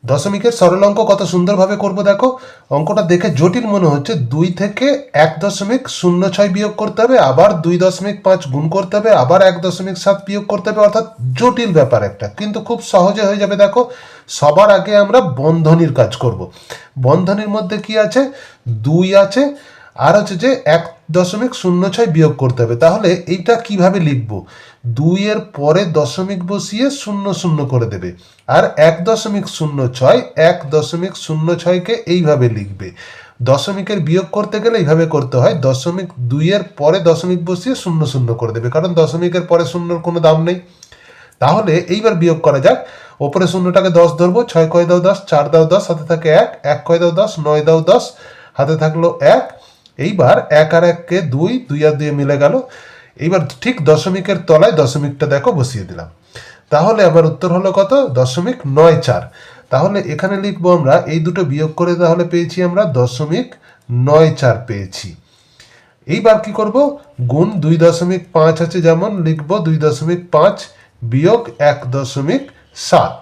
দশমিকের সরল অঙ্ক কত সুন্দরভাবে করব দেখো। অঙ্কটা দেখে জটিল মনে হচ্ছে, 2 থেকে 1.06 বিয়োগ করতে হবে, আবার 2.5 গুণ করতে হবে, আবার 1.7 বিয়োগ করতে হবে, অর্থাৎ জটিল ব্যাপার একটা, কিন্তু খুব সহজে হয়ে যাবে। দেখো, সবার আগে আমরা বন্ধনীর কাজ করব। বন্ধনীর মধ্যে কি আছে, 2 আছে, আর হচ্ছে যে 1.06 বিয়োগ করতে হবে। তাহলে এইটা কিভাবে লিখব, 2 এর পরে দশমিক বসিয়ে 0 করে দেবে, আর 1.06 1.06কে এইভাবে লিখবে। দশমিকের বিয়োগ করতে গেলে এইভাবে করতে হয়, 2 এর পরে দশমিক বসিয়ে 0 করে দেবে, কারণ দশমিকের পরে শূন্যর কোনো দাম নেই। তাহলে এইবার বিয়োগ করা যাক। ওপরে শূন্যটাকে 10 ধরবো, 6 কয় দাও 10, 4 দাও 10, হাতে থাকে 1, 1 কয় দাও 10, 9 দাও 10, হাতে থাকলো 1। এইবার 1 আর 1কে 2, 2 আর 2 মিলে গেল। এইবার ঠিক দশমিকের তলায় দশমিকটা দেখো বসিয়ে দিলাম। তাহলে আমার উত্তর হলো কত, 0.94। তাহলে এখানে লিখবো আমরা এই দুটো বিয়োগ করে, তাহলে পেয়েছি আমরা 0.94 পেয়েছি। এইবার কি করব, গুণ 2.5 আছে যেমন, লিখবো 2.5 বিয়োগ 1.7।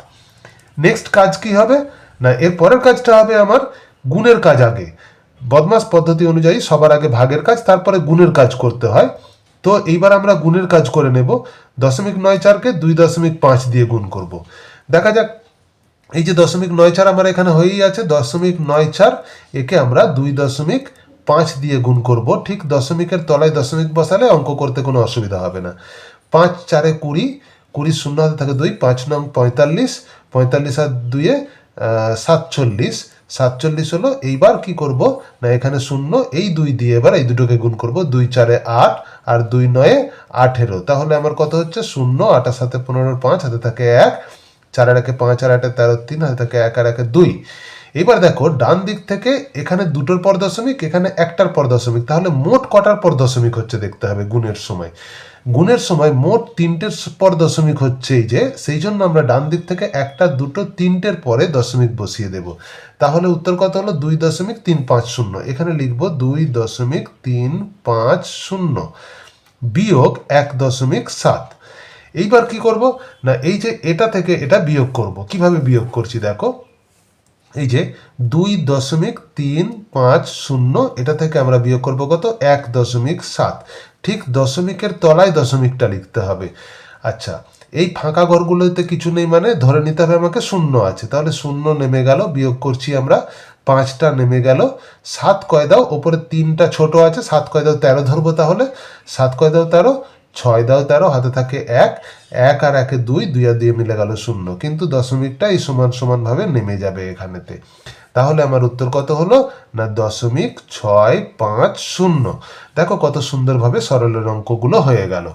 নেক্সট কাজ কি হবে না, এর পরের কাজটা হবে আমার গুণের কাজ আগে। বদমাস পদ্ধতি অনুযায়ী সবার আগে ভাগের কাজ, তারপরে গুণের কাজ করতে হয়। তো এইবার আমরা গুণের কাজ করে নেব। 0.94কে 2.5 দিয়ে গুণ করব। দেখা যাক, এই যে 0.94 আমার এখানে হয়েই আছে, 0.94 একে আমরা 2.5 দিয়ে গুণ করব। ঠিক দশমিকের তলায় দশমিক বসালে অঙ্ক করতে কোনো অসুবিধা হবে না। 5 4 20, 20 শূন্য হাতে থাকে 2, 5 নং 45, 45 আর 2 47, 47 হলো। এইবার কি করব না, এখানে শূন্য, এই 2 দিয়ে এবার এই দুটোকে গুণ করব, 2 4 8 আর 2 9 18। তাহলে আমার কত হচ্ছে, 0, 8 আর 7 15, 5 হাতে থাকে 1, 4 আর 1 5 আর 8 13, 3 হাতে থাকে 1 আর 1 2। এবার দেখো ডান দিক থেকে এখানে দুটোর পর দশমিক, এখানে একটার পর দশমিক, তাহলে মোট কটার পর দশমিক হচ্ছে দেখতে হবে গুণের সময়। গুণের সময় মোট 3টের পর দশমিক হচ্ছে, এই যে সেই জন্য আমরা ডান দিক থেকে 1 2 3টের পরে দশমিক বসিয়ে দেব। তাহলে উত্তর কত হলো, 2.350। এখানে লিখব 2.350 বিয়োগ 1.7। এইবার কি করব না, এই যে এটা থেকে এটা বিয়োগ করব। কিভাবে বিয়োগ করছি দেখো, এই যে 2.350, এটা থেকে আমরা বিয়োগ করব কত, 1.7। ঠিক দশমিকের তলায় দশমিকটা লিখতে হবে। আচ্ছা, এই ফাঁকা ঘরগুলোতে কিছু নেই, মানে ধরে নিতে হবে আমাকে 0 আছে, তাহলে 0 নেমে গেল, বিয়োগ করছি আমরা, 5টা নেমে গেল। 7 কয় দাও, ওপরে 3টা ছোট আছে, 7 কয় দাও 13 ধরবো, তাহলে 7 কয় দাও 13, 6 দাও 13, হাতে থাকে 1, 1 আর 1 2, 2 আর 2 মিলে গেল 0, কিন্তু দশমিকটা এই সমান সমান ভাবে নেমে যাবে এখানেতে। তাহলে আমার উত্তর কত হলো না, 0.650। দেখো কত সুন্দরভাবে সরলের অঙ্কগুলো হয়ে গেল।